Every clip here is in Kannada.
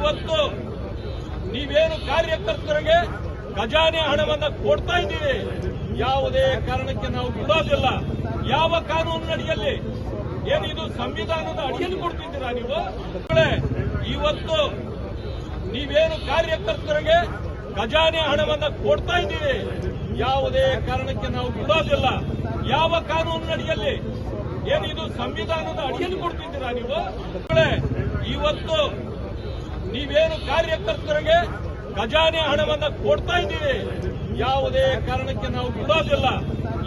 ಇವತ್ತು ನೀವೇನು ಕಾರ್ಯಕರ್ತರಿಗೆ ಖಜಾನೆ ಹಣವನ್ನ ಕೊಡ್ತಾ ಇದ್ದೀರಿ, ಯಾವುದೇ ಕಾರಣಕ್ಕೆ ನಾವು ಬಿಡೋದಿಲ್ಲ. ಯಾವ ಕಾನೂನಿನಡಿಯಲ್ಲಿ ಏನಿದು ಸಂವಿಧಾನದ ಅಡಿಯಲ್ಲಿ ಕೊಡ್ತಿದ್ದೀರಾ ನೀವು? ಇವತ್ತು ನೀವೇನು ಕಾರ್ಯಕರ್ತರಿಗೆ ಖಜಾನೆ ಹಣವನ್ನ ಕೊಡ್ತಾ ಇದ್ದೀರಿ, ಯಾವುದೇ ಕಾರಣಕ್ಕೆ ನಾವು ಬಿಡೋದಿಲ್ಲ. ಯಾವ ಕಾನೂನಿನಡಿಯಲ್ಲಿ ಏನಿದು ಸಂವಿಧಾನದ ಅಡಿಯಲ್ಲಿ ಕೊಡ್ತಿದ್ದೀರಾ ನೀವು? ಇವತ್ತು ನೀವೇನು ಕಾರ್ಯಕರ್ತರಿಗೆ ಖಜಾನೆ ಹಣವನ್ನ ಕೊಡ್ತಾ ಇದ್ದೀರಿ, ಯಾವುದೇ ಕಾರಣಕ್ಕೆ ನಾವು ಬಿಡೋದಿಲ್ಲ.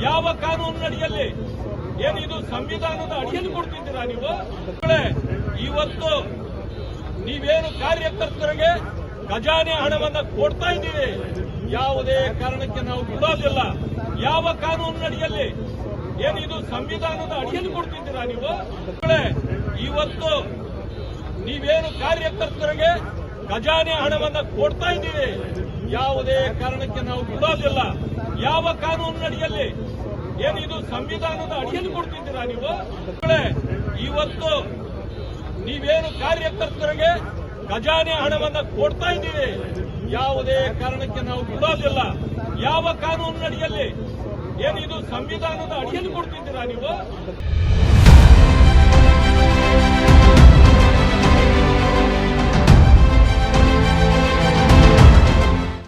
ಯಾವ ಕಾನೂನಿನಡಿಯಲ್ಲಿ ಏನಿದು ಸಂವಿಧಾನದ ಅಡಿಯಲ್ಲಿ ಕೊಡ್ತಿದ್ದೀರಾ ನೀವು? ಇವತ್ತು ನೀವೇನು ಕಾರ್ಯಕರ್ತರಿಗೆ ಖಜಾನೆ ಹಣವನ್ನ ಕೊಡ್ತಾ ಇದ್ದೀರಿ, ಯಾವುದೇ ಕಾರಣಕ್ಕೆ ನಾವು ಬಿಡೋದಿಲ್ಲ. ಯಾವ ಕಾನೂನಿನಡಿಯಲ್ಲಿ ಏನಿದು ಸಂವಿಧಾನದ ಅಡಿಯಲ್ಲಿ ಕೊಡ್ತಿದ್ದೀರಾ ನೀವು? ಇವತ್ತು ನೀವೇನು ಕಾರ್ಯಕರ್ತರಿಗೆ ಖಜಾನೆ ಹಣವನ್ನ ಕೊಡ್ತಾ ಇದ್ದೀರಿ, ಯಾವುದೇ ಕಾರಣಕ್ಕೆ ನಾವು ಬಿಡೋದಿಲ್ಲ. ಯಾವ ಕಾನೂನಿನಡಿಯಲ್ಲಿ ಏನಿದು ಸಂವಿಧಾನದ ಅಡಿಯಲ್ಲಿ ಕೊಡ್ತಿದ್ದೀರಾ ನೀವು? ಇವತ್ತು ನೀವೇನು ಕಾರ್ಯಕರ್ತರಿಗೆ ಖಜಾನೆ ಹಣವನ್ನ ಕೊಡ್ತಾ ಇದ್ದೀರಿ, ಯಾವುದೇ ಕಾರಣಕ್ಕೆ ನಾವು ಬಿಡೋದಿಲ್ಲ. ಯಾವ ಕಾನೂನಿನಡಿಯಲ್ಲಿ ಏನಿದು ಸಂವಿಧಾನದ ಅಡಿಯಲ್ಲಿ ಕೊಡ್ತಿದ್ದೀರಾ ನೀವು?